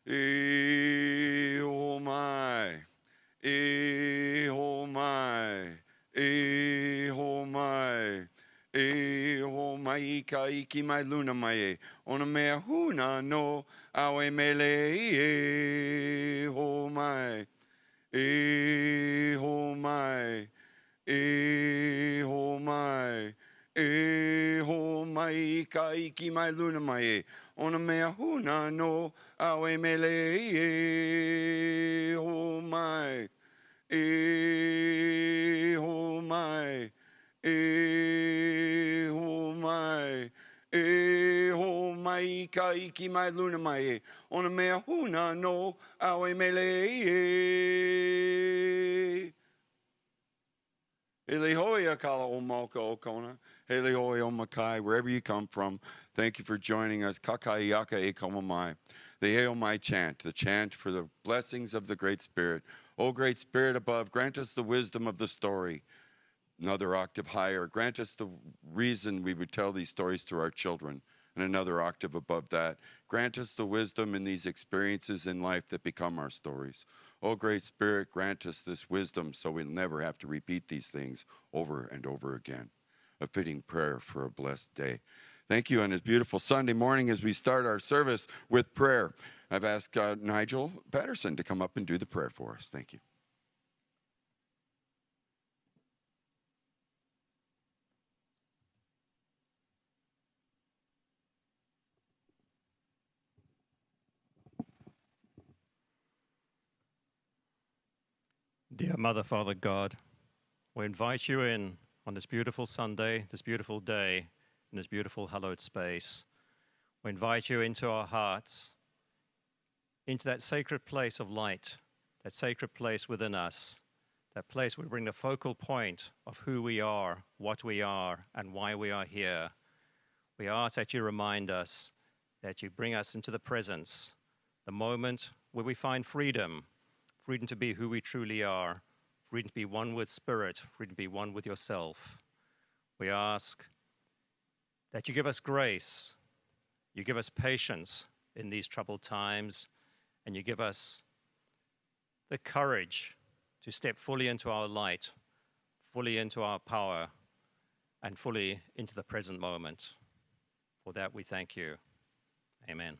oh my, oh my, oh my. Ho mai ka iki mai luna mai e. Ona mea huna no awe mele ho mai. Ho mai. Ho mai. Ho mai ka iki mai luna mai e. Ona mea huna no awe mele ho mai. Ho mai. Ho mai. Ho mai ka iki mai luna mai e. Ona mea huna no awe mele. Ele hoi akala o Mauka o Kona. Hele hoi o Makai, wherever you come from. Thank you for joining us. Kakaiaka e komamai. The Eo Mai chant, the chant for the blessings of the Great Spirit. O Great Spirit above, grant us the wisdom of the story. Another octave higher. Grant us the reason we would tell these stories to our children. And another octave above that. Grant us the wisdom in these experiences in life that become our stories. Oh, Great Spirit, grant us this wisdom so we'll never have to repeat these things over and over again. A fitting prayer for a blessed day. Thank you on this beautiful Sunday morning as we start our service with prayer. I've asked Nigel Patterson to come up and do the prayer for us. Thank you. Dear Mother, Father, God, we invite you in on this beautiful Sunday, this beautiful day, in this beautiful hallowed space. We invite you into our hearts, into that sacred place of light, that sacred place within us, that place where we bring the focal point of who we are, what we are, and why we are here. We ask that you remind us, that you bring us into the presence, the moment where we find freedom, freedom to be who we truly are, freedom to be one with Spirit, freedom to be one with yourself. We ask that you give us grace, you give us patience in these troubled times, and you give us the courage to step fully into our light, fully into our power, and fully into the present moment. For that we thank you. Amen.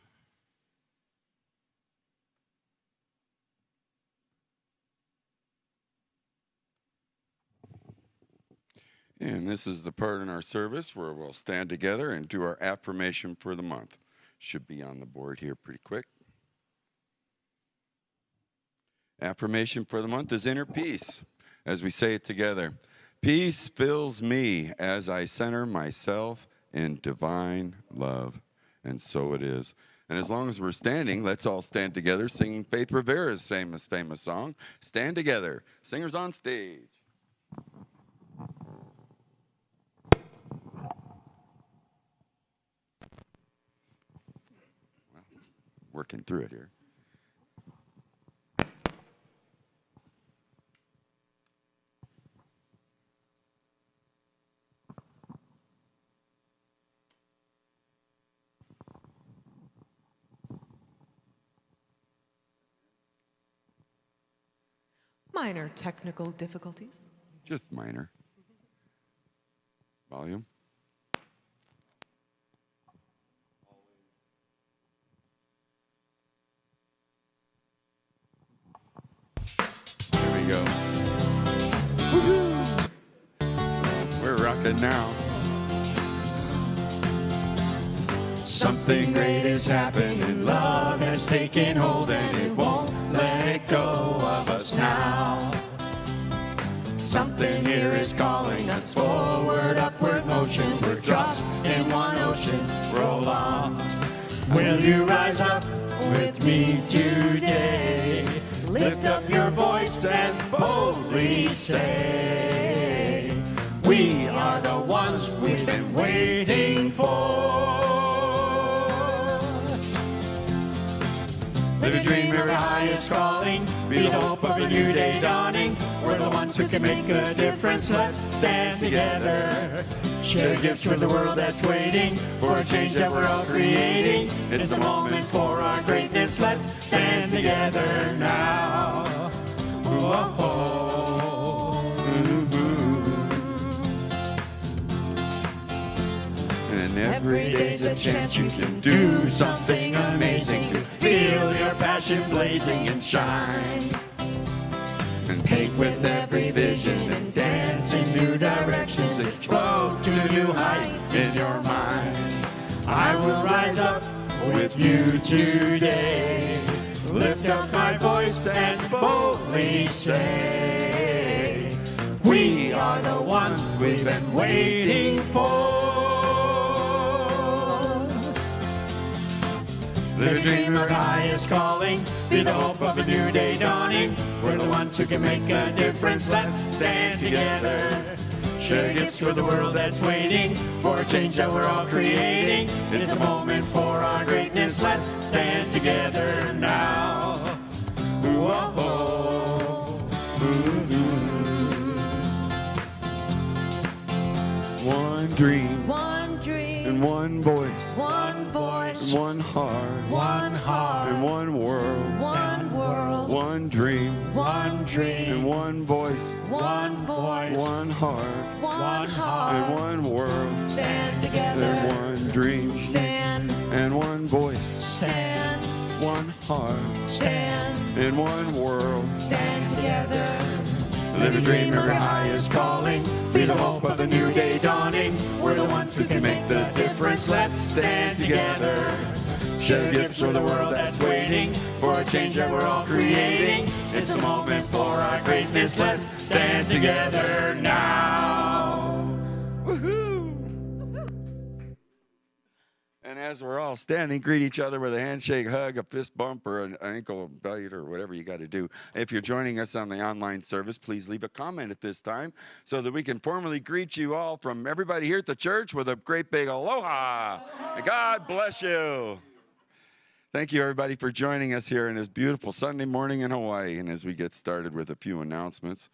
And this is the part in our service where we'll stand together and do our affirmation for the month. Should be on the board here pretty quick. Affirmation for the month is inner peace, as we say it together. Peace fills me as I center myself in divine love. And so it is. And as long as we're standing, let's all stand together singing Faith Rivera's famous song, Stand Together. Singers on stage. Working through it here. Minor technical difficulties. Just minor. Volume. There we go. Woo-hoo. We're rocking now. Something great is happening, love has taken hold and it won't let go of us now. Something here is calling us forward, upward motion, we're drops in one ocean, roll on. Will you rise up with me today? Lift up your voice and boldly say, we are the ones we've been waiting for. Live a dream, every high is calling, be the hope of a new day dawning. We're the ones who can make a difference, let's stand together. Share gifts with the world that's waiting for a change that we're all creating. It's a moment for our greatness, difference. Let's stand together now. And Every day's a chance you can do something amazing, to feel your passion blazing and shine. and Paint with every vision and dance in new directions, explode to new heights in your mind. I will rise up with you today, lift up my voice and boldly say, we are the ones we've been waiting for. The dreamer high is calling, be the hope of a new day dawning. We're the ones who can make a difference. Let's stand together, share gifts for the world that's waiting for a change that we're all creating. It's a moment for our greatness. Let's stand together now. one dream, One dream, and one voice, one voice, one heart, One heart, and one world. one world, One dream, one dream, and one voice, one voice, one heart, one and heart. one world. Stand And together, one dream, stand, and one voice, stand, one heart, stand, and one world. stand together. Live a dreamer high is calling, be the hope of a new day dawning. We're the ones who can make the difference. Let's stand together, share gifts for the world that's waiting for a change that we're all creating. It's a moment for our greatness. Let's stand together now. Woohoo! And as we're all standing, greet each other with a handshake, hug, a fist bump, or an ankle bite, or whatever you got to do. If you're joining us on the online service, please leave a comment at this time so that we can formally greet you all from everybody here at the church with a great big aloha. And God bless you. Thank you, everybody, for joining us here on this beautiful Sunday morning in Hawaii. And as we get started with a few announcements,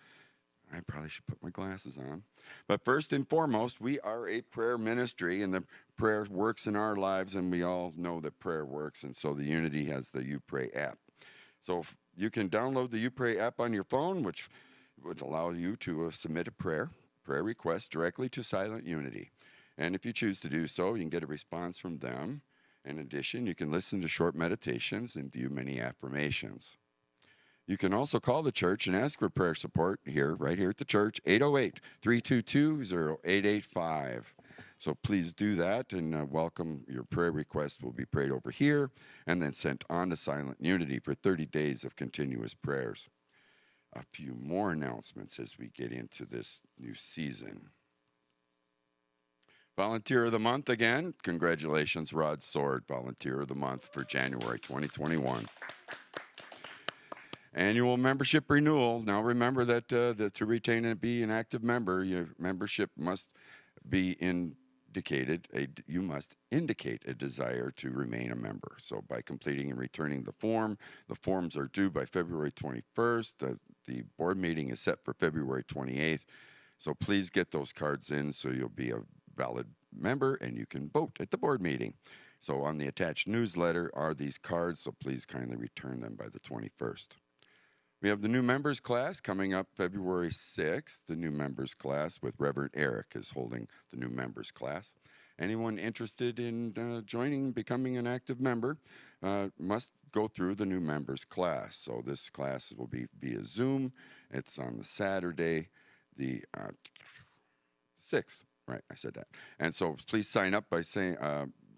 I probably should put my glasses on. But first and foremost, we are a prayer ministry, and the prayer works in our lives, and we all know that prayer works. And so the Unity has the You Pray app. So you can download the You Pray app on your phone, which would allow you to submit a prayer request directly to Silent Unity. And if you choose to do so, you can get a response from them. In addition, you can listen to short meditations and view many affirmations. You can also call the church and ask for prayer support right here at the church, 808-322-0885. So please do that, and welcome. Your prayer request will be prayed over here and then sent on to Silent Unity for 30 days of continuous prayers. A few more announcements as we get into this new season. Volunteer of the Month again. Congratulations, Rod Sword, Volunteer of the Month for January 2021. Annual membership renewal. Now remember that to retain and be an active member, your membership must be indicated. You must indicate a desire to remain a member. So by completing and returning the forms are due by February 21st. The board meeting is set for February 28th. So please get those cards in so you'll be a valid member and you can vote at the board meeting. So on the attached newsletter are these cards, so please kindly return them by the 21st. We have the new members class coming up February 6th. The new members class with Reverend Eric is holding the new members class. Anyone interested in becoming an active member must go through the new members class. So this class will be via Zoom. It's on the Saturday, the 6th. Right, I said that. And so please sign up by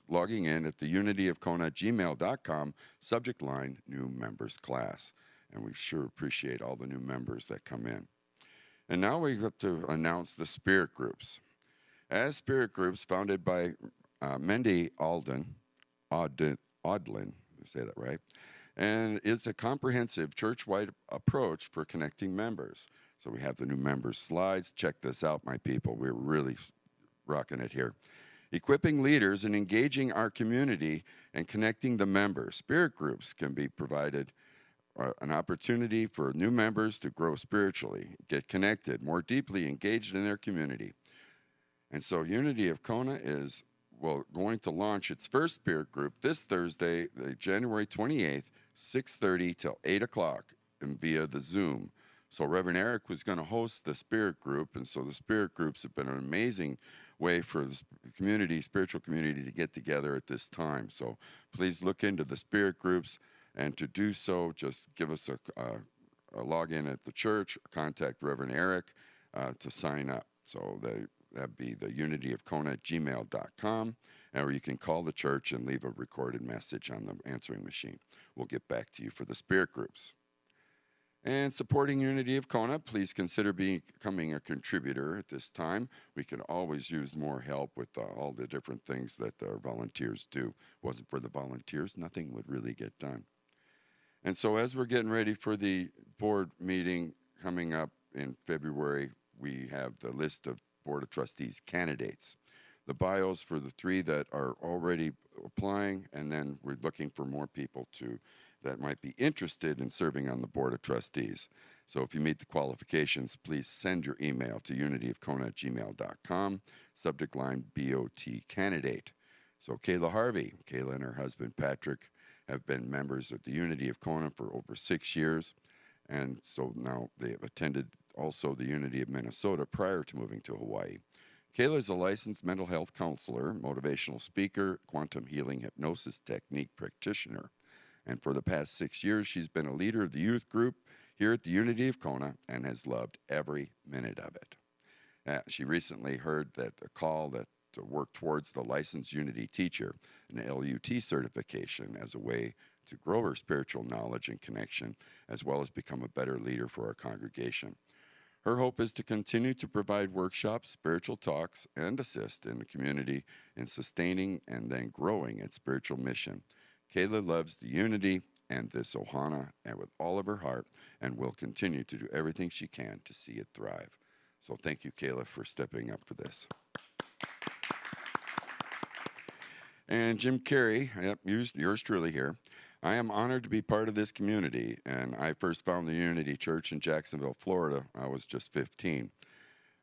logging in at the unityofkona@gmail.com, subject line, new members class. And we sure appreciate all the new members that come in. And now we have to announce the spirit groups. As spirit groups founded by Mendy Audlin, say that right, and it's a comprehensive church-wide approach for connecting members. So we have the new members slides. Check this out, my people. We're really rocking it here. Equipping leaders and engaging our community and connecting the members. Spirit groups can be provided an opportunity for new members to grow spiritually, get connected, more deeply engaged in their community. And so Unity of Kona is going to launch its first spirit group this Thursday, January 28th, 6:30 till 8 o'clock, and via the Zoom. So Reverend Eric was going to host the spirit group, and so the spirit groups have been an amazing way for the community, spiritual community, to get together at this time. So please look into the spirit groups, and to do so, just give us a login at the church, contact Reverend Eric to sign up. So that'd be the unityofkona@gmail.com, or you can call the church and leave a recorded message on the answering machine. We'll get back to you for the spirit groups. And supporting Unity of Kona, please consider becoming a contributor at this time. We can always use more help with all the different things that our volunteers do. Wasn't for the volunteers, nothing would really get done. And so as we're getting ready for the board meeting coming up in February, we have the list of Board of Trustees candidates. The bios for the 3 that are already applying, and then we're looking for more people that might be interested in serving on the Board of Trustees. So if you meet the qualifications, please send your email to unityofkona@gmail.com, subject line BOT candidate. So Kayla Harvey, Kayla and her husband Patrick have been members of the Unity of Kona for over 6 years, and so now they have attended also the Unity of Minnesota prior to moving to Hawaii. Kayla is a licensed mental health counselor, motivational speaker, quantum healing hypnosis technique practitioner. And for the past 6 years, she's been a leader of the youth group here at the Unity of Kona and has loved every minute of it. She recently heard that a call to work towards the licensed Unity teacher, an LUT certification, as a way to grow her spiritual knowledge and connection, as well as become a better leader for our congregation. Her hope is to continue to provide workshops, spiritual talks, and assist in the community in sustaining and then growing its spiritual mission. Kayla loves the Unity and this ohana and with all of her heart, and will continue to do everything she can to see it thrive. So thank you, Kayla, for stepping up for this. And Jim Carey, yep, yours truly here. I am honored to be part of this community, and I first found the Unity Church in Jacksonville, Florida. I was just 15.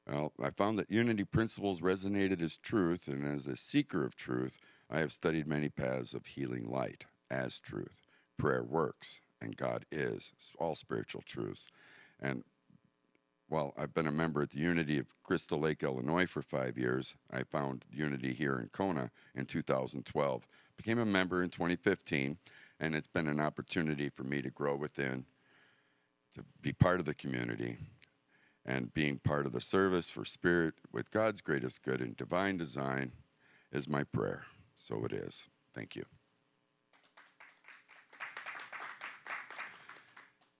Well, I found that Unity principles resonated as truth, and as a seeker of truth, I have studied many paths of healing light as truth. Prayer works, and God is, all spiritual truths. And while I've been a member at the Unity of Crystal Lake, Illinois for 5 years, I found Unity here in Kona in 2012. Became a member in 2015, and it's been an opportunity for me to grow within, to be part of the community, and being part of the service for spirit with God's greatest good and divine design is my prayer. So it is. Thank you.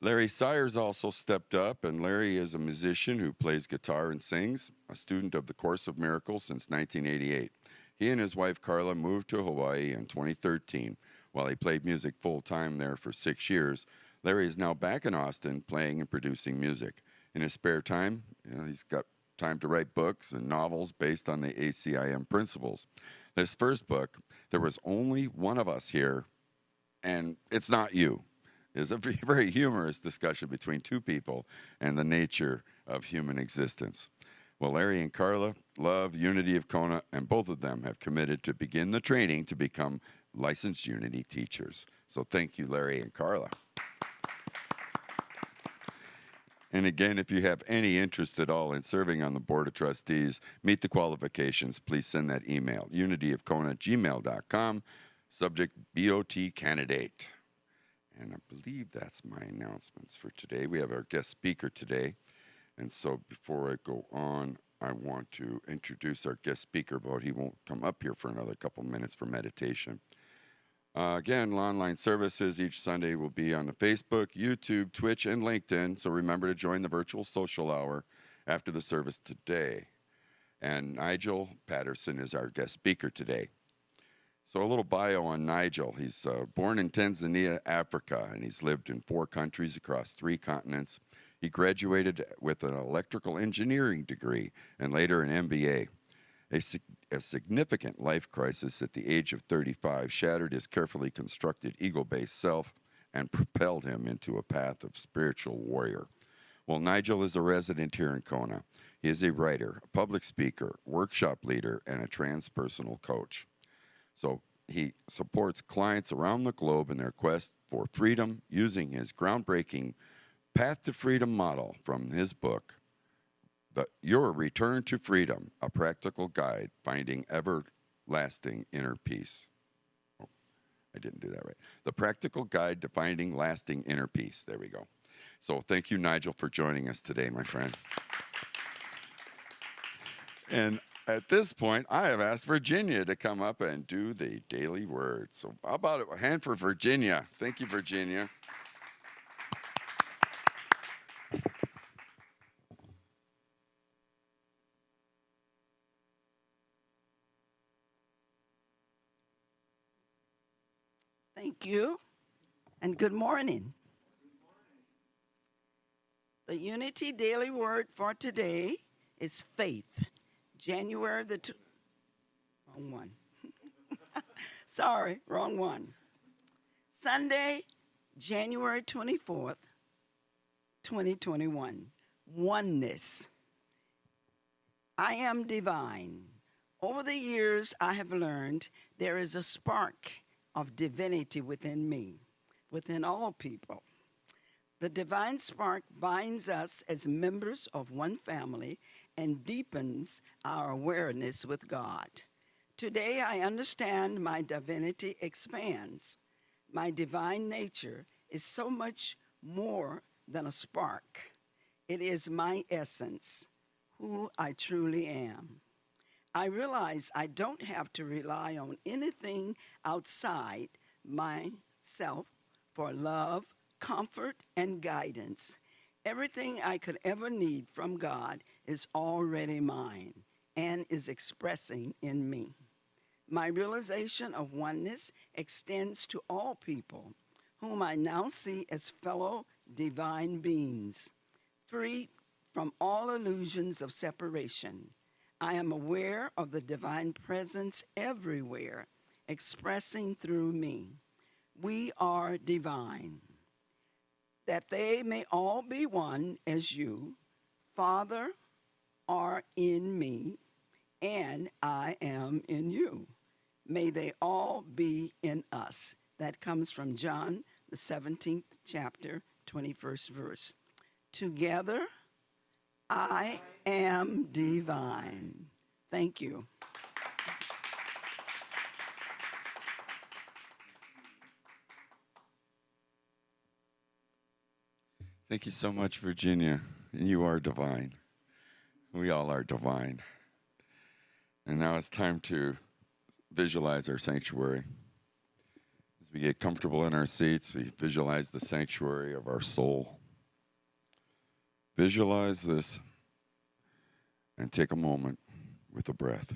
Larry Sires also stepped up, and Larry is a musician who plays guitar and sings, a student of the Course of Miracles since 1988. He and his wife Carla moved to Hawaii in 2013. While he played music full-time there for 6 years, Larry is now back in Austin playing and producing music. In his spare time, he's got time to write books and novels based on the ACIM principles. This first book, There Was Only One of Us Here, and It's Not You, is a very humorous discussion between 2 people and the nature of human existence. Well, Larry and Carla love Unity of Kona, and both of them have committed to begin the training to become licensed Unity teachers. So thank you, Larry and Carla. And again, if you have any interest at all in serving on the Board of Trustees, meet the qualifications, please send that email, unityofkona@gmail.com, subject BOT candidate. And I believe that's my announcements for today. We have our guest speaker today. And so before I go on, I want to introduce our guest speaker, but he won't come up here for another couple minutes for meditation. Again, online services each Sunday will be on the Facebook, YouTube, Twitch, and LinkedIn. So remember to join the virtual social hour after the service today. And Nigel Patterson is our guest speaker today. So a little bio on Nigel. He's born in Tanzania, Africa, and he's lived in 4 countries across 3 continents. He graduated with an electrical engineering degree and later an MBA. A significant life crisis at the age of 35 shattered his carefully constructed ego-based self and propelled him into a path of spiritual warrior. Well, Nigel is a resident here in Kona. He is a writer, a public speaker, workshop leader, and a transpersonal coach. So he supports clients around the globe in their quest for freedom using his groundbreaking Path to Freedom model from his book, Your Return to Freedom, a practical guide finding everlasting inner peace. Oh, I didn't do that right. The practical guide to finding lasting inner peace. There we go. So thank you, Nigel, for joining us today, my friend. And at this point, I have asked Virginia to come up and do the daily word. So how about a hand for Virginia? Thank you, Virginia. Thank you, and good morning. The Unity Daily Word for today is faith. January wrong one. Sorry, wrong one. Sunday, January 24th, 2021. Oneness. I am divine. Over the years, I have learned there is a spark of divinity within me, within all people. The divine spark binds us as members of one family and deepens our awareness with God. Today, I understand my divinity expands. My divine nature is so much more than a spark. It is my essence, who I truly am. I realize I don't have to rely on anything outside myself for love, comfort, and guidance. Everything I could ever need from God is already mine and is expressing in me. My realization of oneness extends to all people, whom I now see as fellow divine beings, free from all illusions of separation. I am aware of the divine presence everywhere, expressing through me. We are divine. That they may all be one as you, Father, are in me, and I am in you. May they all be in us. That comes from John, the 17th chapter, 21st verse. Together, I am divine. Thank you. Thank you so much, Virginia. You are divine. We all are divine. And now it's time to visualize our sanctuary. As we get comfortable in our seats, we visualize the sanctuary of our soul. Visualize this and take a moment with a breath.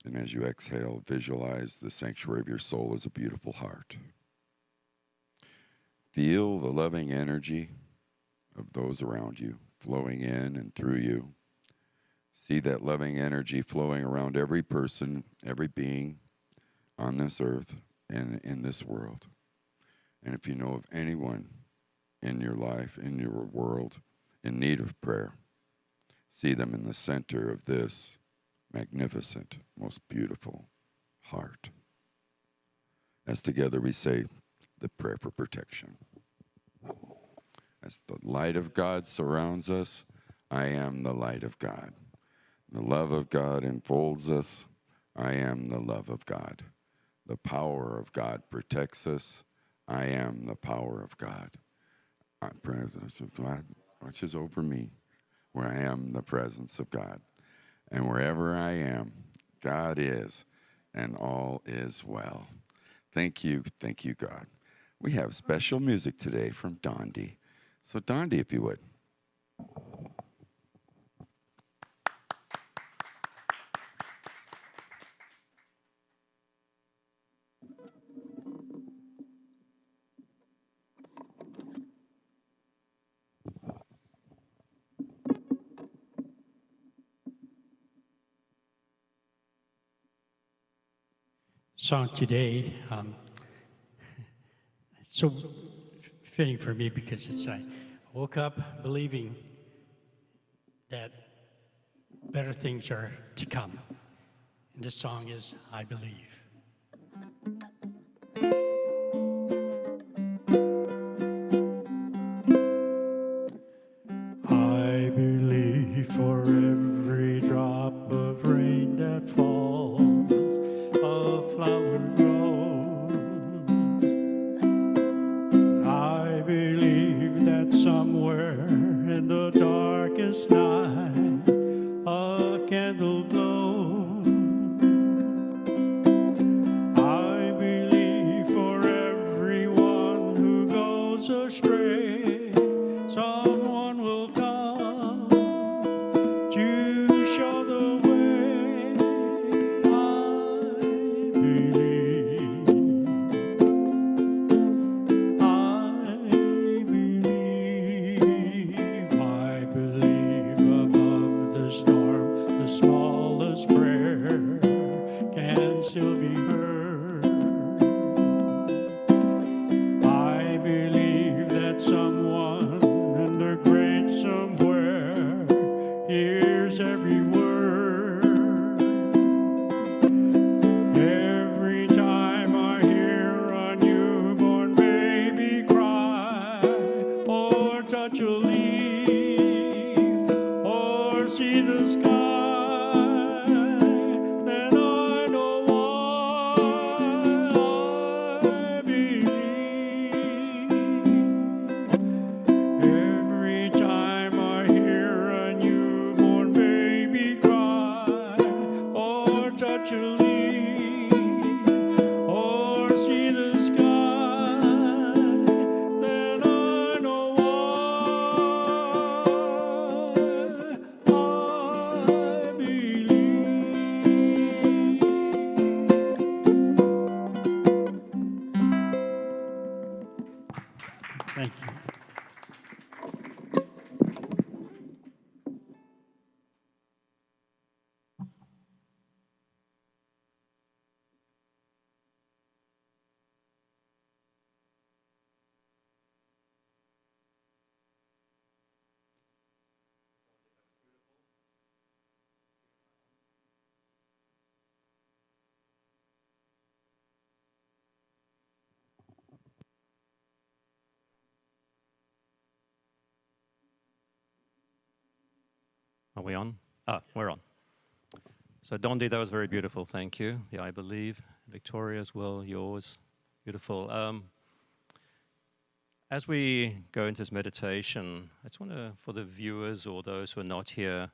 And as you exhale, visualize the sanctuary of your soul as a beautiful heart. Feel the loving energy of those around you flowing in and through you. See that loving energy flowing around every person, every being on this earth and in this world. And if you know of anyone in your life, in your world, in need of prayer, see them in the center of this magnificent, most beautiful heart. As together we say the prayer for protection. As the light of God surrounds us, I am the light of God. The love of God enfolds us, I am the love of God. The power of God protects us, I am the power of God. Presence of God watches over me, where I am the presence of God. And wherever I am, God is, and all is well. Thank you, God. We have special music today from Dondi. So Dondi, if you would. Song today, so fitting for me because it's woke up believing that better things are to come. And this song is I Believe. I believe for every drop of rain that falls, a flower grows. I believe that somewhere in the darkest night, a candle glows. I believe for everyone who goes astray, someone will come to show the way. I believe. I believe above the storm, the smallest prayer can still be heard. I believe that someone in the great somewhere hears every word. Every time I hear a newborn baby cry, or touch a leaf, or see the sky, then I know why I believe. Every time I hear a newborn baby cry, or touch a leaf, or see the sky, then I know why I believe. Thank you. Are we on? Ah, we're on. So Dondi, that was very beautiful. Thank you. Yeah, I believe. Victoria as well, yours. Beautiful. As we go into this meditation, I just want to, for the viewers or those who are not here,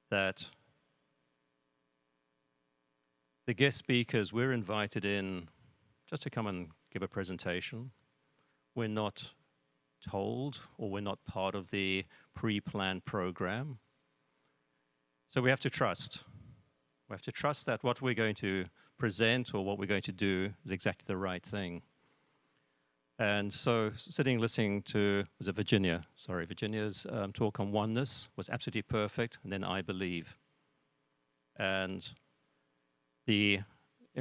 that the guest speakers, we're invited in just to come and give a presentation. We're not told or we're not part of the pre-planned program. So we have to trust. We have to trust that what we're going to present or what we're going to do is exactly the right thing. And so sitting listening to, was it Virginia? Sorry, Virginia's talk on oneness was absolutely perfect, and then I believe. And in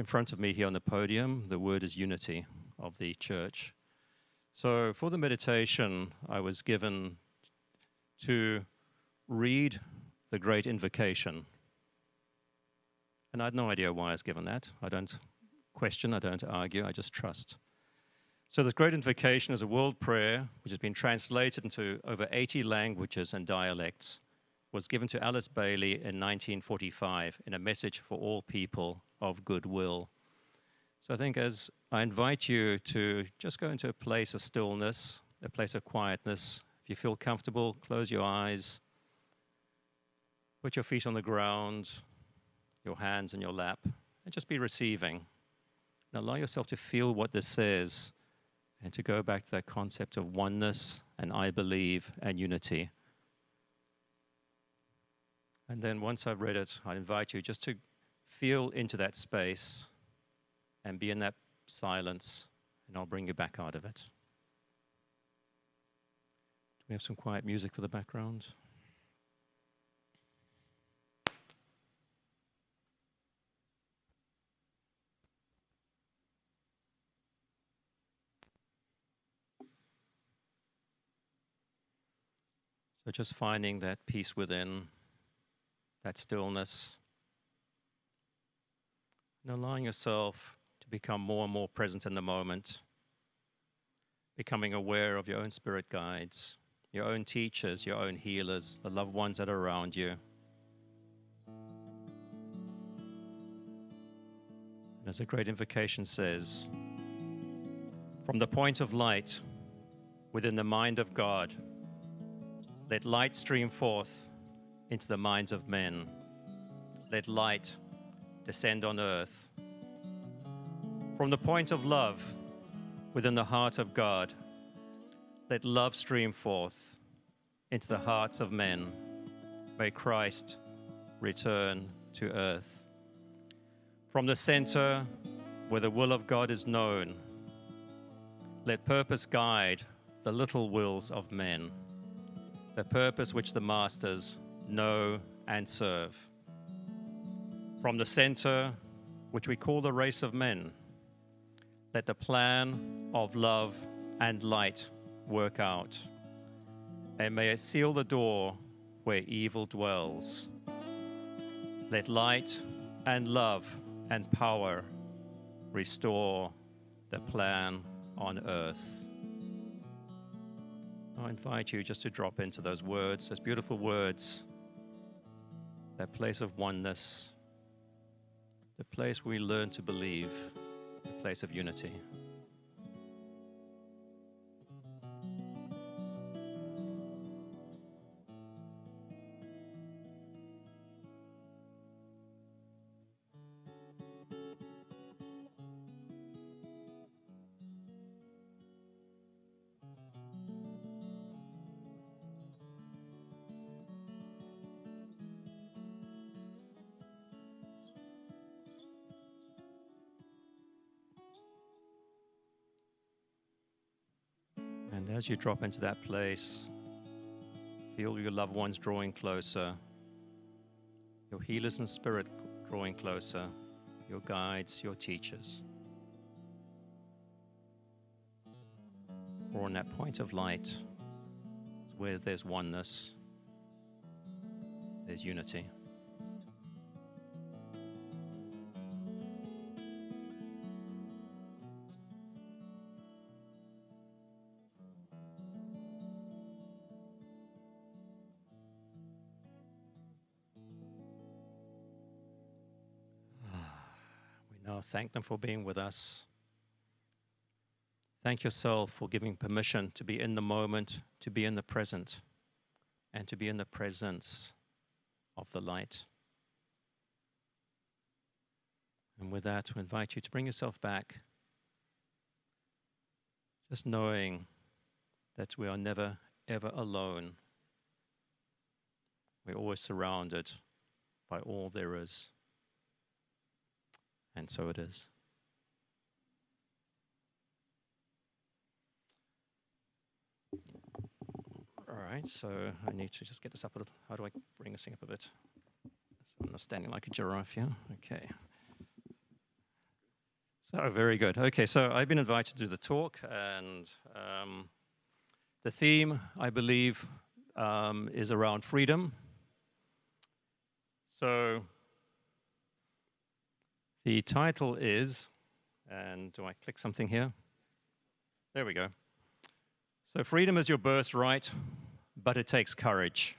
front of me here on the podium, the word is unity of the church. So for the meditation, I was given to read the great invocation. And I had no idea why I was given that. I don't question, I don't argue, I just trust. So this great invocation is a world prayer which has been translated into over 80 languages and dialects, was given to Alice Bailey in 1945 in a message for all people of goodwill. So I think as I invite you to just go into a place of stillness, a place of quietness. If you feel comfortable, close your eyes, put your feet on the ground, your hands in your lap, and just be receiving. And allow yourself to feel what this says and to go back to that concept of oneness and I believe and unity. And then once I've read it, I invite you just to feel into that space and be in that silence, and I'll bring you back out of it. Do we have some quiet music for the background? So just finding that peace within, that stillness, and allowing yourself to become more and more present in the moment, becoming aware of your own spirit guides, your own teachers, your own healers, the loved ones that are around you. And as a great invocation says, from the point of light within the mind of God, let light stream forth into the minds of men. Let light descend on earth. From the point of love within the heart of God, let love stream forth into the hearts of men. May Christ return to earth. From the center where the will of God is known, let purpose guide the little wills of men, the purpose which the masters know and serve. From the center, which we call the race of men, let the plan of love and light work out, and may it seal the door where evil dwells. Let light and love and power restore the plan on earth. I invite you just to drop into those words, those beautiful words, that place of oneness, the place where we learn to believe, the place of unity. And as you drop into that place, feel your loved ones drawing closer, your healers in spirit drawing closer, your guides, your teachers. Or on that point of light, where there's oneness, there's unity. We now thank them for being with us. Thank yourself for giving permission to be in the moment, to be in the present, and to be in the presence of the light. And with that, we invite you to bring yourself back, just knowing that we are never, ever alone. We're always surrounded by all there is. And so it is. All right, so I need to just get this up a little. How do I bring this thing up a bit? So I'm not standing like a giraffe here. Okay. So very good. Okay, so I've been invited to do the talk, and the theme, I believe, is around freedom. So the title is, and do I click something here? There we go. So freedom is your birthright, but it takes courage.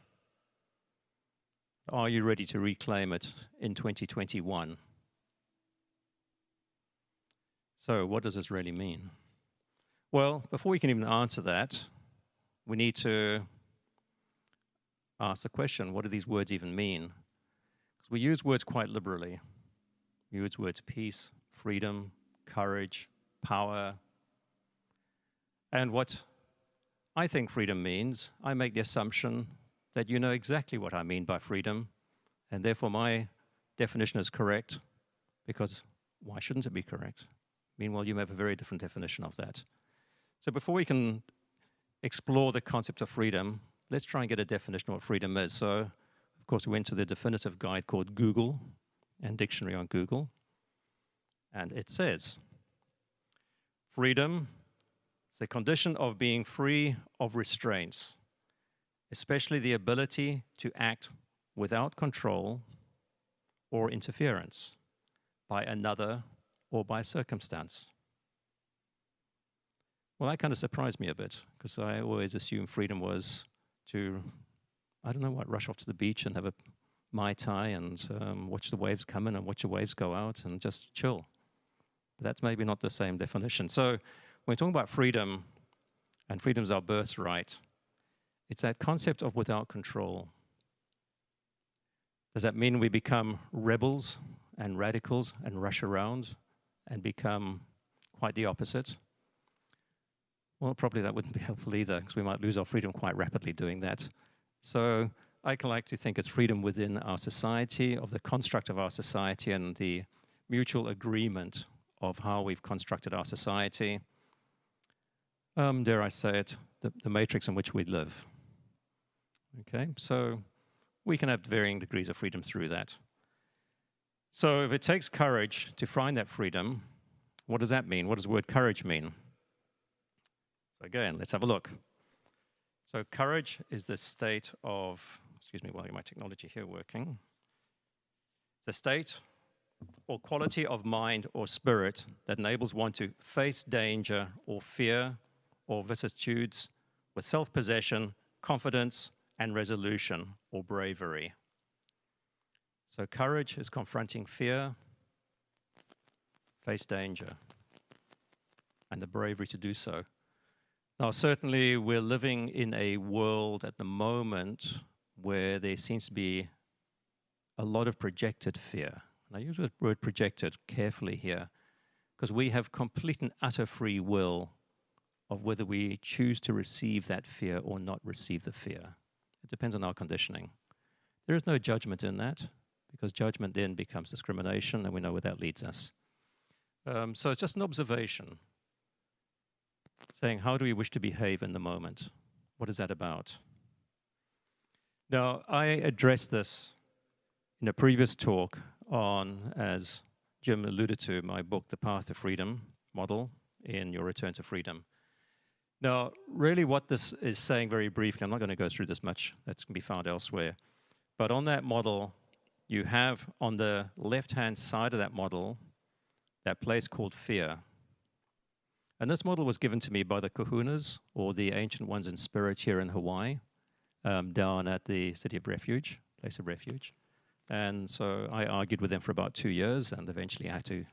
Are you ready to reclaim it in 2021? So what does this really mean? Well, before we can even answer that, we need to ask the question, what do these words even mean? Because we use words quite liberally. We use words peace, freedom, courage, power. And what I think freedom means, I make the assumption that you know exactly what I mean by freedom, and therefore my definition is correct, because why shouldn't it be correct? Meanwhile, you may have a very different definition of that. So before we can explore the concept of freedom, let's try and get a definition of what freedom is. So, of course, we went to the definitive guide called Google, and dictionary on Google, and it says, freedom, the condition of being free of restraints especially the ability to act without control or interference by another or by circumstance. Well, that kind of surprised me a bit, because I always assumed freedom was to, I don't know what, rush off to the beach and have a Mai Tai and watch the waves come in and watch the waves go out and just chill. But that's maybe not the same definition. So when we're talking about freedom, and freedom's our birthright, it's that concept of without control. Does that mean we become rebels and radicals and rush around and become quite the opposite? Well, probably that wouldn't be helpful either, because we might lose our freedom quite rapidly doing that. So I like to think it's freedom within our society, of the construct of our society, and the mutual agreement of how we've constructed our society. Dare I say it, the matrix in which we live. Okay, so we can have varying degrees of freedom through that. So if it takes courage to find that freedom, what does that mean? What does the word courage mean? So again, let's have a look. So courage is the state of, excuse me while I get my technology here working. It's a state or quality of mind or spirit that enables one to face danger or fear or vicissitudes with self-possession, confidence, and resolution or bravery. So courage is confronting fear, face danger, and the bravery to do so. Now, certainly we're living in a world at the moment where there seems to be a lot of projected fear. And I use the word projected carefully here, because we have complete and utter free will of whether we choose to receive that fear or not receive the fear. It depends on our conditioning. There is no judgment in that, because judgment then becomes discrimination, and we know where that leads us. So it's just an observation, saying, how do we wish to behave in the moment? What is that about? Now, I addressed this in a previous talk on, as Jim alluded to, my book, The Path to Freedom Model in Your Return to Freedom. Now, really what this is saying very briefly, I'm not going to go through this much, that can be found elsewhere, but on that model, you have on the left-hand side of that model, that place called fear. And this model was given to me by the kahunas, or the ancient ones in spirit here in Hawaii, down at the City of Refuge, place of refuge. And so I argued with them for about 2 years, and eventually I had to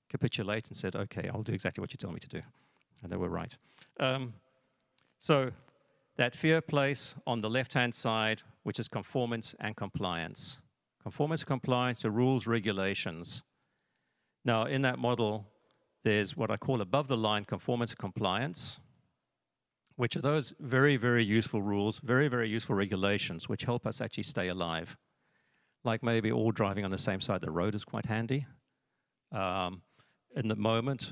capitulate and said, okay, I'll do exactly what you tell me to do. And they were right. So that fear place on the left-hand side, which is conformance and compliance. Conformance and compliance to rules, regulations. Now, in that model, there's what I call above the line conformance and compliance, which are those very, very useful rules, very, very useful regulations, which help us actually stay alive. Like maybe all driving on the same side of the road is quite handy. In the moment,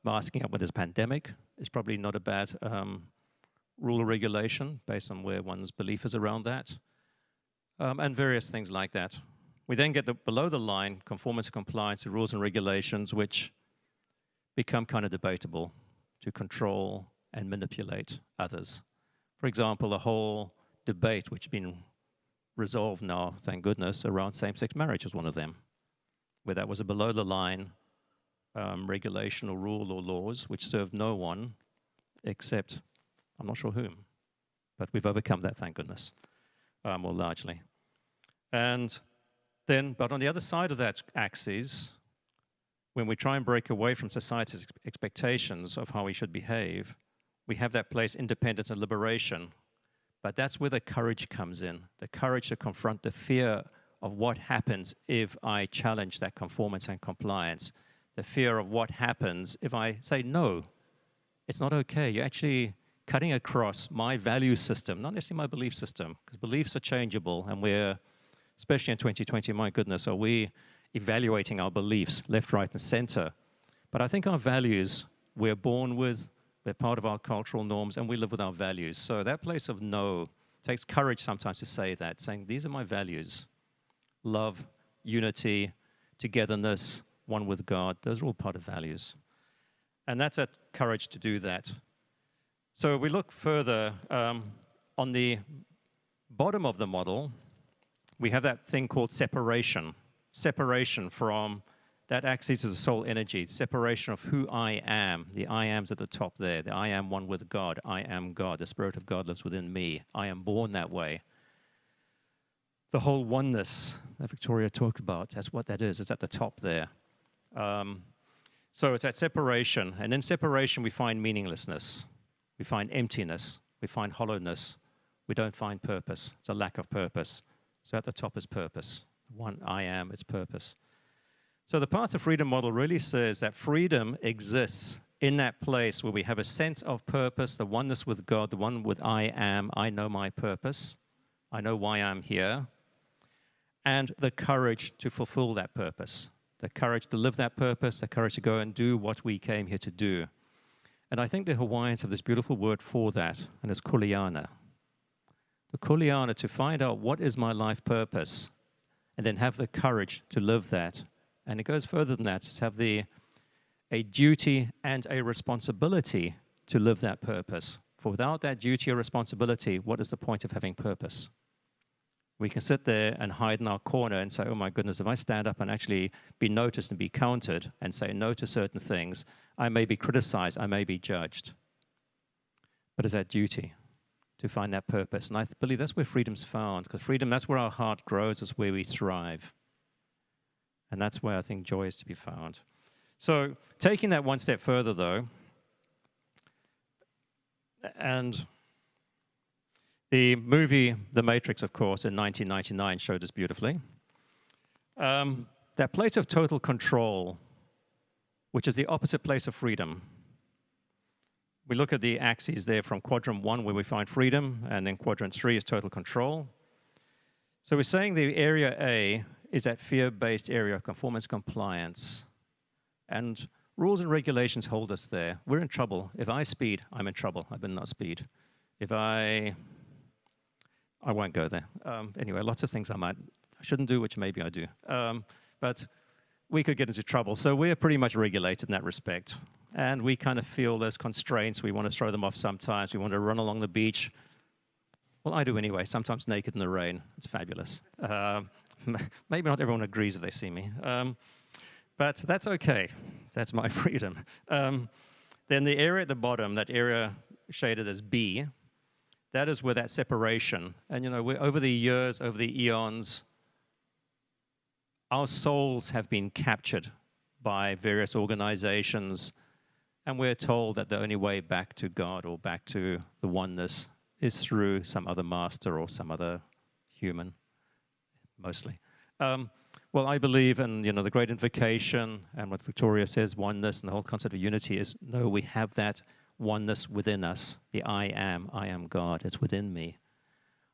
masking up when there's a pandemic is probably not a bad rule or regulation based on where one's belief is around that, and various things like that. We then get below the line conformance and compliance to rules and regulations, which become kind of debatable to control and manipulate others. For example, the whole debate, which has been resolved now, thank goodness, around same-sex marriage is one of them, where that was a below-the-line regulation or rule or laws which served no one except, I'm not sure whom, but we've overcome that, thank goodness, more largely. And then, but on the other side of that axis, when we try and break away from society's expectations of how we should behave, we have that place, independence and liberation. But that's where the courage comes in, the courage to confront the fear of what happens if I challenge that conformance and compliance, the fear of what happens if I say, no, it's not okay. You're actually cutting across my value system, not necessarily my belief system, because beliefs are changeable, and we're, especially in 2020, my goodness, are we evaluating our beliefs left, right, and center. But I think our values, we're born with, they're part of our cultural norms, and we live with our values. So that place of no takes courage sometimes to say that, saying, these are my values. Love, unity, togetherness, one with God, those are all part of values. And that's that courage to do that. So we look further on the bottom of the model, we have that thing called separation. Separation from that axis is the soul energy. Separation of who I am. The I am's at the top there. The I am one with God. I am God. The Spirit of God lives within me. I am born that way. The whole oneness that Victoria talked about, that's what that is. It's at the top there. So it's that separation. And in separation, we find meaninglessness. We find emptiness. We find hollowness. We don't find purpose. It's a lack of purpose. So at the top is purpose. One I am, it's purpose. So the Path to Freedom model really says that freedom exists in that place where we have a sense of purpose, the oneness with God, the one with I am, I know my purpose, I know why I'm here, and the courage to fulfill that purpose, the courage to live that purpose, the courage to go and do what we came here to do. And I think the Hawaiians have this beautiful word for that, and it's kuleana. The kuleana, to find out what is my life purpose, and then have the courage to live that. And it goes further than that, to have a duty and a responsibility to live that purpose. For without that duty or responsibility, what is the point of having purpose? We can sit there and hide in our corner and say, oh my goodness, if I stand up and actually be noticed and be counted and say no to certain things, I may be criticized, I may be judged. But it's that duty to find that purpose. And I believe that's where freedom's found, because freedom, that's where our heart grows, that's where we thrive. And that's where I think joy is to be found. So taking that one step further, though, and the movie The Matrix, of course, in 1999 showed us beautifully. That place of total control, which is the opposite place of freedom. We look at the axes there from quadrant 1, where we find freedom, and then quadrant 3 is total control. So we're saying the area A is that fear-based area of conformance compliance. And rules and regulations hold us there. We're in trouble. If I speed, I'm in trouble. I better not speed. If I won't go there. Anyway, lots of things I shouldn't do, which maybe I do. But we could get into trouble. So we're pretty much regulated in that respect. And we kind of feel there's constraints. We want to throw them off sometimes. We want to run along the beach. Well, I do anyway, sometimes naked in the rain. It's fabulous. Maybe not everyone agrees if they see me. But that's okay. That's my freedom. Then the area at the bottom, that area shaded as B, that is where that separation, and over the years, over the eons, our souls have been captured by various organizations, and we're told that the only way back to God or back to the oneness is through some other master or some other human, mostly. Well, I believe in the great invocation and what Victoria says, oneness, and the whole concept of unity is, no, we have that oneness within us. The I am God, it's within me.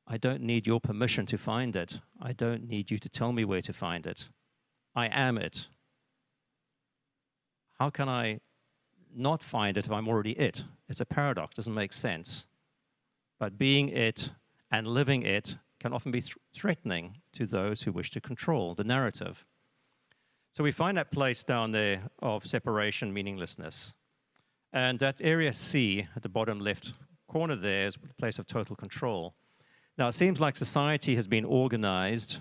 I don't need your permission to find it. I don't need you to tell me where to find it. I am it. How can I not find it if I'm already it? It's a paradox, doesn't make sense. But being it and living it can often be threatening to those who wish to control the narrative. So we find that place down there of separation, meaninglessness. And that area C at the bottom left corner there is a place of total control. Now, it seems like society has been organized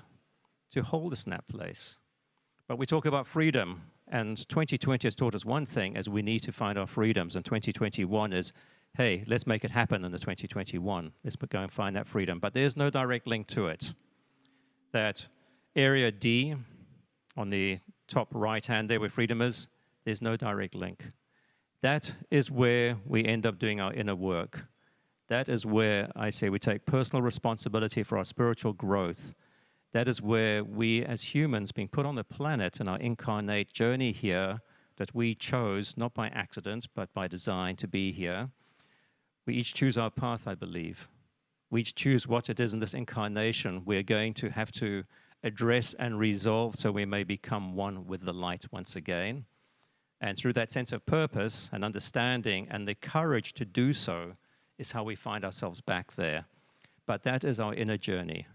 to hold us in that place. But we talk about freedom, and 2020 has taught us one thing, as we need to find our freedoms, and 2021 is, hey, let's make it happen in the 2021. Let's go and find that freedom. But there's no direct link to it. That area D on the top right hand there where freedom is, there's no direct link. That is where we end up doing our inner work. That is where I say we take personal responsibility for our spiritual growth. That is where we as humans being put on the planet in our incarnate journey here that we chose, not by accident, but by design to be here. We each choose our path, I believe. We each choose what it is in this incarnation we're going to have to address and resolve so we may become one with the light once again. And through that sense of purpose and understanding and the courage to do so is how we find ourselves back there. But that is our inner journey.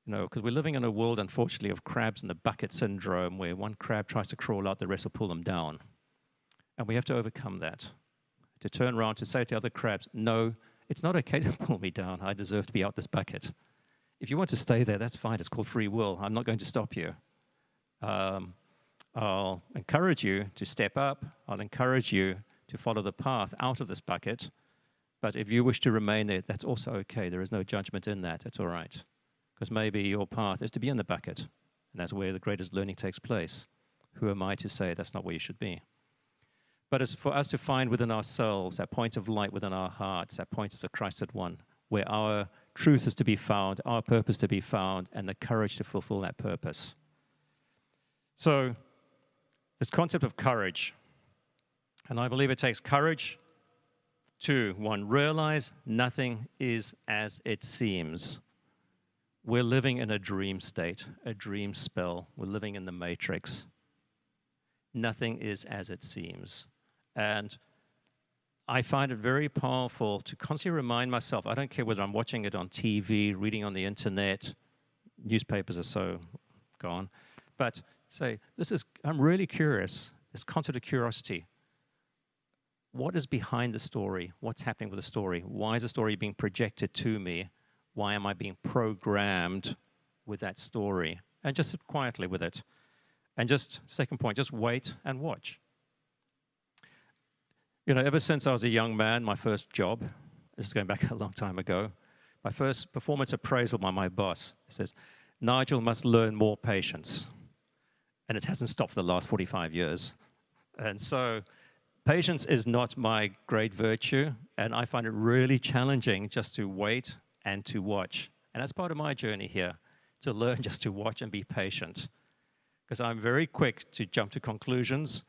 Because we're living in a world, unfortunately, of crabs in the bucket syndrome, where one crab tries to crawl out, the rest will pull them down. And we have to overcome that. To turn around to say to the other crabs, no, it's not okay to pull me down. I deserve to be out this bucket. If you want to stay there, that's fine. It's called free will. I'm not going to stop you. I'll encourage you to step up. I'll encourage you to follow the path out of this bucket. But if you wish to remain there, that's also okay. There is no judgment in that. It's all right. Because maybe your path is to be in the bucket. And that's where the greatest learning takes place. Who am I to say that's not where you should be? But it's for us to find within ourselves that point of light within our hearts, that point of the Christed One, where our truth is to be found, our purpose to be found, and the courage to fulfill that purpose. So, this concept of courage, and I believe it takes courage to, one, realize nothing is as it seems. We're living in a dream state, a dream spell. We're living in the matrix. Nothing is as it seems. And I find it very powerful to constantly remind myself, I don't care whether I'm watching it on TV, reading on the internet, newspapers are so gone, but say, I'm really curious, this concept of curiosity. What is behind the story? What's happening with the story? Why is the story being projected to me? Why am I being programmed with that story? And just sit quietly with it. And just, second point, just wait and watch. You know, ever since I was a young man, my first job, this is going back a long time ago, my first performance appraisal by my boss says, Nigel must learn more patience. And it hasn't stopped for the last 45 years. And so patience is not my great virtue, and I find it really challenging just to wait and to watch. And that's part of my journey here, to learn just to watch and be patient. Because I'm very quick to jump to conclusions.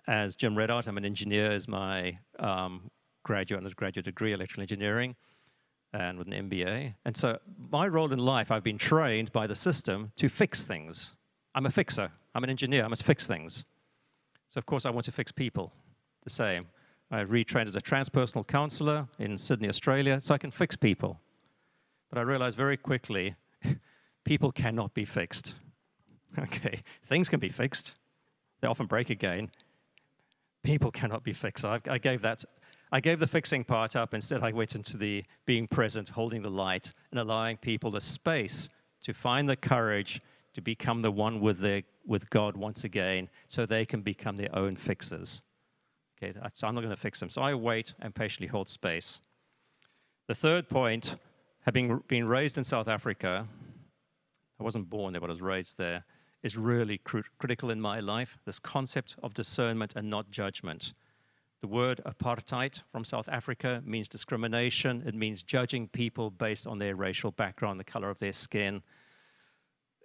As Jim read out, I'm an engineer as my undergraduate degree, electrical engineering, and with an MBA. And so my role in life, I've been trained by the system to fix things. I'm a fixer. I'm an engineer. I must fix things. So, of course, I want to fix people the same. I retrained as a transpersonal counselor in Sydney, Australia, so I can fix people. But I realized very quickly, people cannot be fixed. Okay, things can be fixed. They often break again. People cannot be fixed. So I gave the fixing part up. Instead, I went into the being present, holding the light, and allowing people the space to find the courage to become the one with God once again, so they can become their own fixers. Okay, so I'm not going to fix them. So I wait and patiently hold space. The third point, having been raised in South Africa, I wasn't born there, but I was raised there, is really critical in my life, this concept of discernment and not judgment. The word apartheid from South Africa means discrimination. It means judging people based on their racial background, the color of their skin,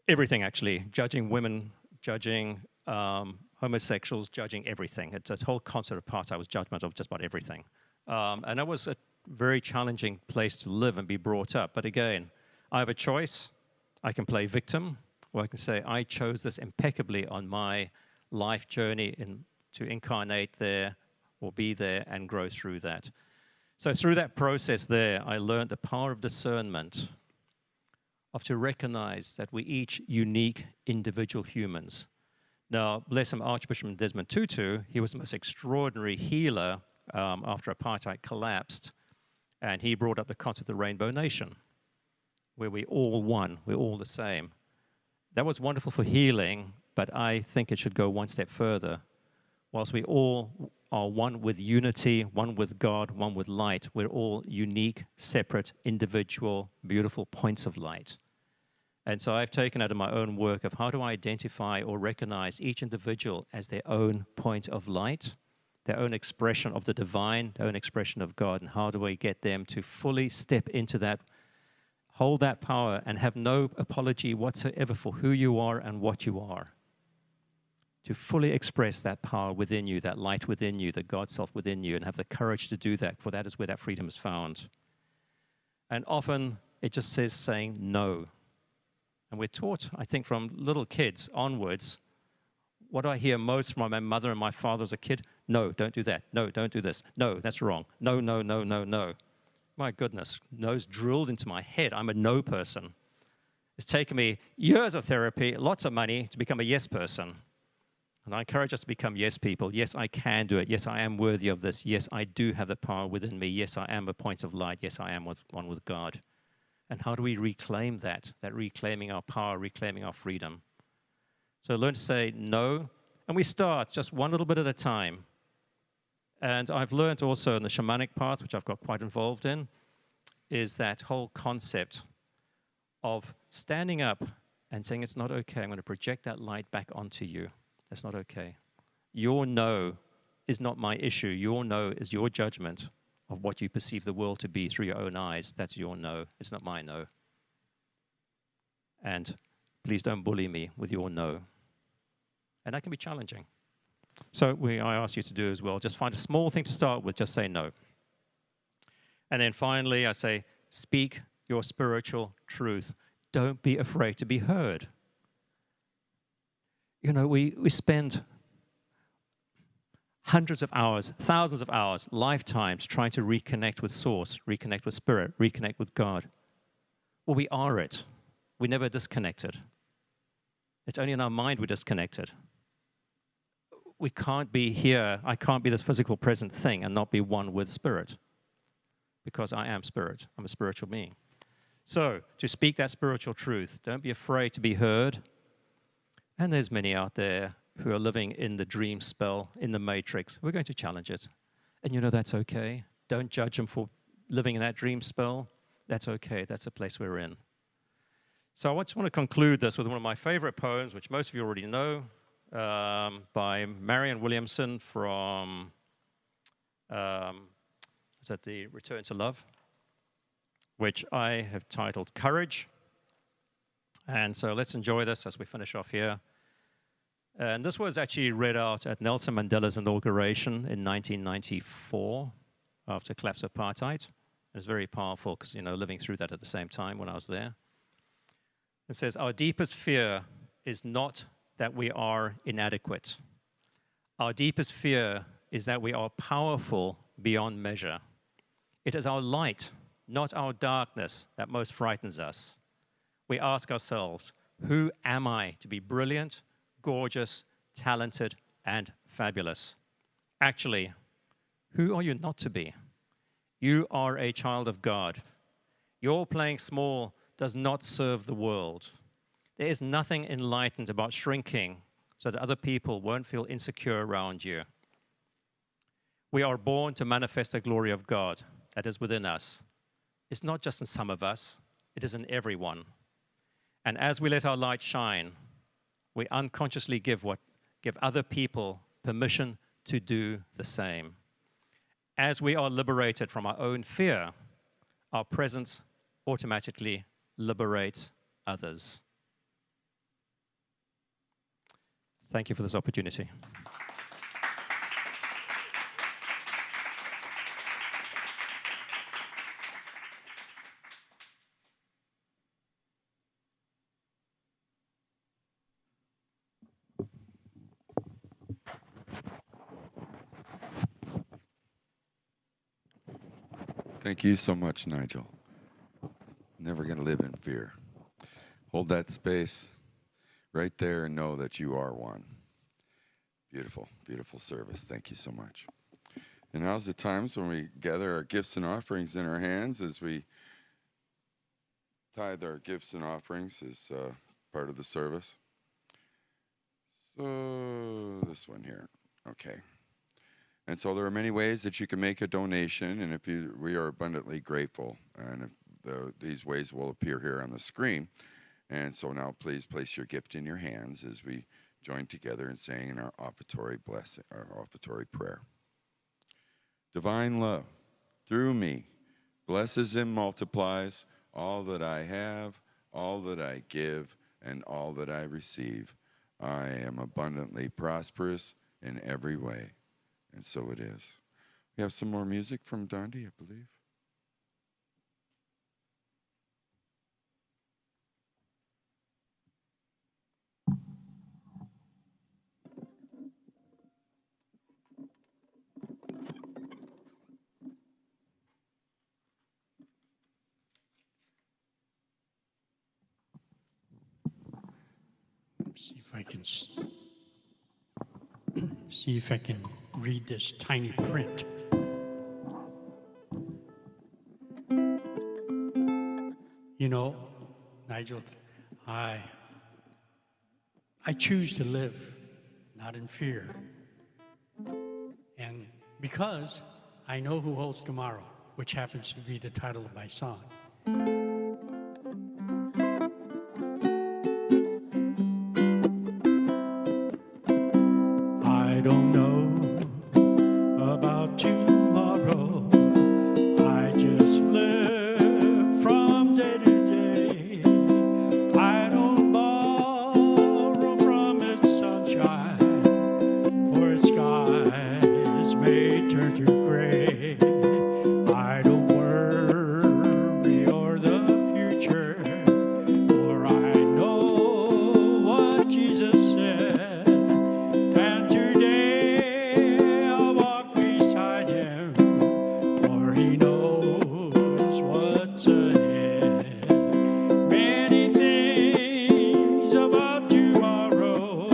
everything actually, judging women, judging homosexuals, judging everything. It's a whole concept of apartheid was judgment of just about everything. And that was a very challenging place to live and be brought up. But again, I have a choice. I can play victim, or I can say, I chose this impeccably on my life journey to incarnate there or be there and grow through that. So through that process there, I learned the power of discernment, of to recognize that we're each unique individual humans. Now, bless him, Archbishop Desmond Tutu, he was the most extraordinary healer after apartheid collapsed, and he brought up the concept of the Rainbow Nation, where we're all one, we're all the same. That was wonderful for healing, but I think it should go one step further. Whilst we all are one with unity, one with God, one with light, we're all unique, separate, individual, beautiful points of light. And so I've taken out of my own work of how to identify or recognize each individual as their own point of light, their own expression of the divine, their own expression of God, and how do we get them to fully step into that, hold that power, and have no apology whatsoever for who you are and what you are. To fully express that power within you, that light within you, the God self within you, and have the courage to do that, for that is where that freedom is found. And often it just says saying no. And we're taught, I think, from little kids onwards, what do I hear most from my mother and my father as a kid? No, don't do that. No, don't do this. No, that's wrong. No, no, no, no, no. My goodness, no's drilled into my head. I'm a no person. It's taken me years of therapy, lots of money to become a yes person. And I encourage us to become yes people. Yes, I can do it. Yes, I am worthy of this. Yes, I do have the power within me. Yes, I am a point of light. Yes, I am one with God. And how do we reclaim that? That reclaiming our power, reclaiming our freedom. So learn to say no. And we start just one little bit at a time. And I've learned also in the shamanic path, which I've got quite involved in, is that whole concept of standing up and saying, it's not okay. I'm going to project that light back onto you. That's not okay. Your no is not my issue. Your no is your judgment of what you perceive the world to be through your own eyes. That's your no. It's not my no. And please don't bully me with your no. And that can be challenging. So I ask you to do as well. Just find a small thing to start with. Just say no. And then finally, I say, speak your spiritual truth. Don't be afraid to be heard. You know, we spend hundreds of hours, thousands of hours, lifetimes trying to reconnect with Source, reconnect with Spirit, reconnect with God. Well, we are it. We never disconnected. It's only in our mind we're disconnected. We can't be here. I can't be this physical present thing and not be one with Spirit, because I am Spirit. I'm a spiritual being. So, to speak that spiritual truth, don't be afraid to be heard. And there's many out there who are living in the dream spell, in the matrix. We're going to challenge it. And you know that's okay. Don't judge them for living in that dream spell. That's okay. That's the place we're in. So I just want to conclude this with one of my favorite poems, which most of you already know, by Marianne Williamson from, is that the Return to Love, which I have titled Courage. And so let's enjoy this as we finish off here. And this was actually read out at Nelson Mandela's inauguration in 1994 after collapse of apartheid. It was very powerful because, you know, living through that at the same time when I was there. It says, our deepest fear is not that we are inadequate. Our deepest fear is that we are powerful beyond measure. It is our light, not our darkness, that most frightens us. We ask ourselves, who am I to be brilliant, gorgeous, talented, and fabulous? Actually, who are you not to be? You are a child of God. Your playing small does not serve the world. There is nothing enlightened about shrinking so that other people won't feel insecure around you. We are born to manifest the glory of God that is within us. It's not just in some of us, it is in everyone. And as we let our light shine, we unconsciously give other people permission to do the same. As we are liberated from our own fear, our presence automatically liberates others. Thank you for this opportunity. Thank you so much, Nigel. Never going to live in fear. Hold that space right there and know that you are one. Beautiful, beautiful service. Thank you so much. And now's the times when we gather our gifts and offerings in our hands as we tithe our gifts and offerings as part of the service. So this one here. Okay. And so there are many ways that you can make a donation, and we are abundantly grateful. And these ways will appear here on the screen. And so now please place your gift in your hands as we join together in saying our offertory blessing, our offertory prayer. Divine love, through me, blesses and multiplies all that I have, all that I give, and all that I receive. I am abundantly prosperous in every way. And so it is. We have some more music from Dondi, I believe. See if I can. see if I can read this tiny print. You know, Nigel, I choose to live, not in fear. And because I know who holds tomorrow, which happens to be the title of my song. I don't know about tomorrow. I just live from day to day. I don't borrow from its sunshine, for its skies may turn to gray. I don't worry o'er the future, for I know what Jesus said. And today I'll walk beside him, for he knows what's ahead. Many things about tomorrow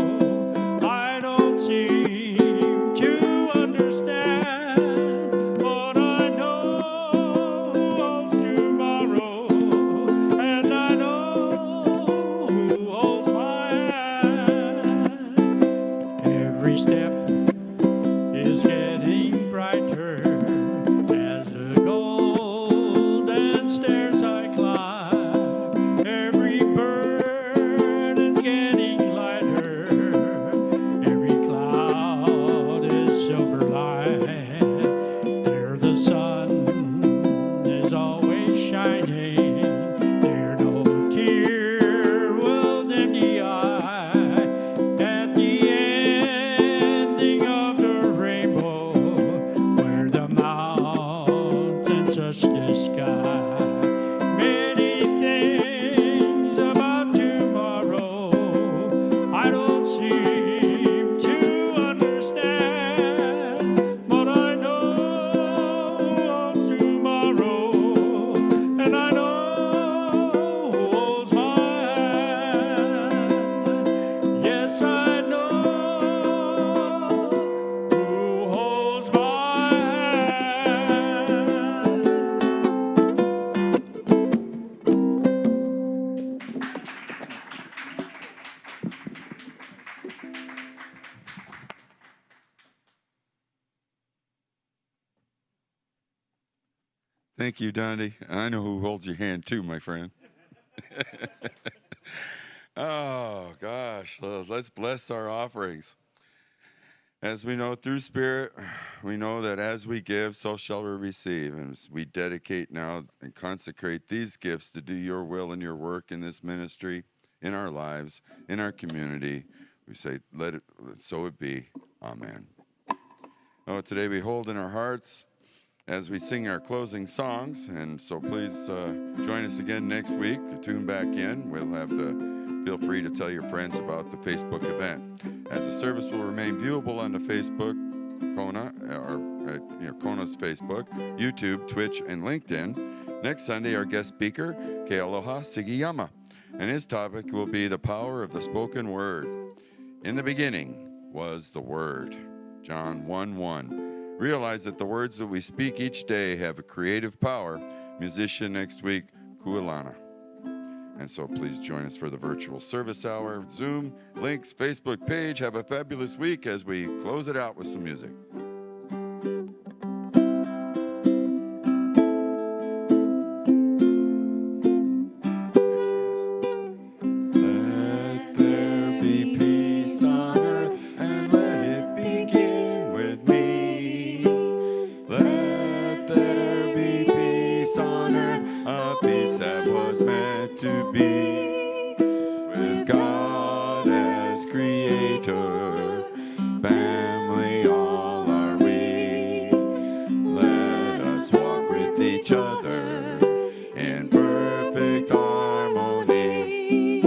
I don't seem to understand, but I know who holds tomorrow, and I know who holds my hand. Every step is getting brighter as the golden stairs I climb. Every burden's getting lighter, every cloud is silver lined. There the sun is always shining, there no tear will dim the eye. At the ending of the rainbow, where the mountains touch the sky. Many things about tomorrow I don't seem to understand, but I know who holds tomorrow, and I know who holds my hand. Yes, I know who holds my hand. Thank you, Dondi. I know who holds your hand too, my friend. Oh, gosh. Let's bless our offerings. As we know through Spirit, we know that as we give, so shall we receive. And as we dedicate now and consecrate these gifts to do your will and your work in this ministry, in our lives, in our community, we say, let it so it be. Amen. Oh, today we hold in our hearts as we sing our closing songs, and so please join us again next week. Tune back in. We'll have feel free to tell your friends about the Facebook event. As the service will remain viewable on the Facebook, Kona, or Kona's Facebook, YouTube, Twitch, and LinkedIn. Next Sunday, our guest speaker, Kealoha Sigiyama, and his topic will be the power of the spoken word. In the beginning was the Word, John 1:1. Realize that the words that we speak each day have a creative power. Musician next week, Kualana. And so please join us for the virtual service hour, Zoom, links, Facebook page. Have a fabulous week as we close it out with some music. Let there be peace on earth, and let it begin with me. Let there be peace on earth, a peace that was meant to be. With God as creator, family all are we. Let us walk with each other in perfect harmony.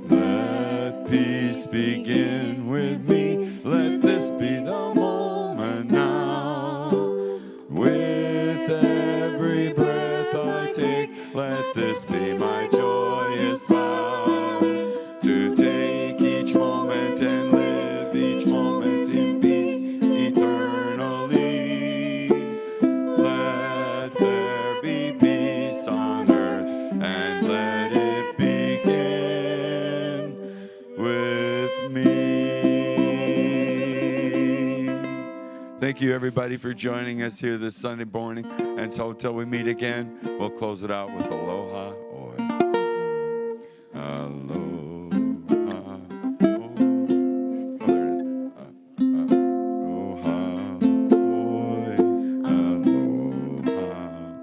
Let peace begin with me. Let this be the moment now. With every breath I take, let this be my joy everybody, for joining us here this Sunday morning. And so until we meet again, we'll close it out with Aloha Oi. Aloha. Oh, there it is. Aloha Oi. Aloha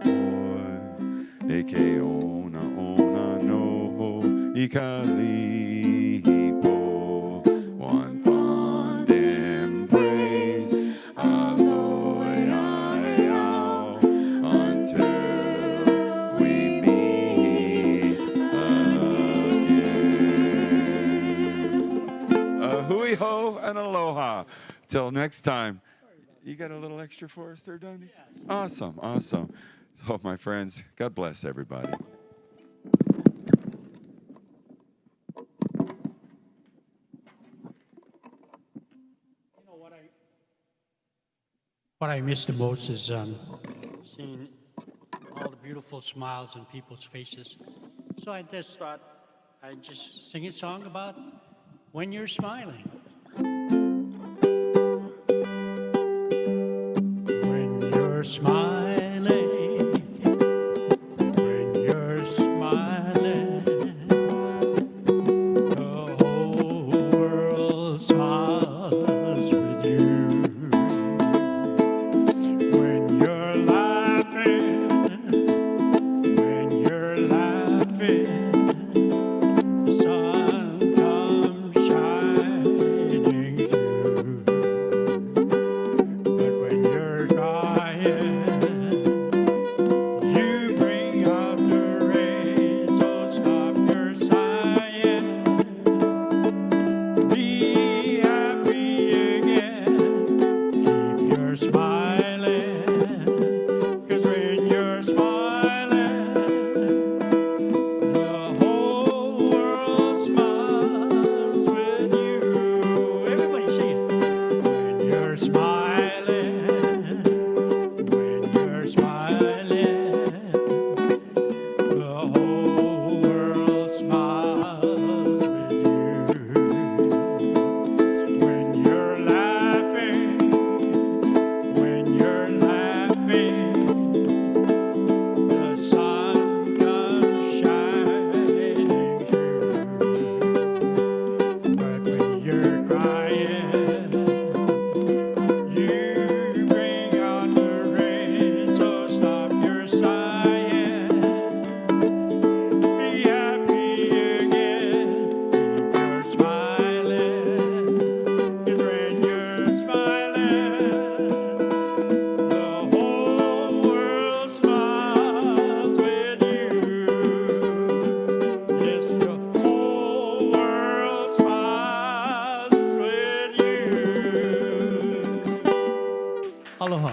Oi. Eke ona ona no ikalipo. One fond embrace. Aloha until we meet again. Hui ho and aloha. Till next time. You got a little extra for us there, Dundee? Awesome, awesome. So, my friends, God bless everybody. What I miss the most is seeing all the beautiful smiles on people's faces. So I just thought I'd just sing a song about when you're smiling. When you're smiling, when you're smiling, the whole world smiles with you. When you're laughing, the sun comes shining through. But when you're crying, you bring out the rain, so stop your sighing. Be happy again, keep your smiling, 'cause when you're smiling, the whole world smiles with you. Everybody sing it. When you're smiling, when you're smiling, the whole world smiles with you. When you're laughing, the sun comes shining through. But when you're crying, you bring out the rain, so stop your sighing. Be happy again, keep your smiling, 'cause when you're smiling, the whole world smiles with you. Yes, the whole world smiles with you. Aloha.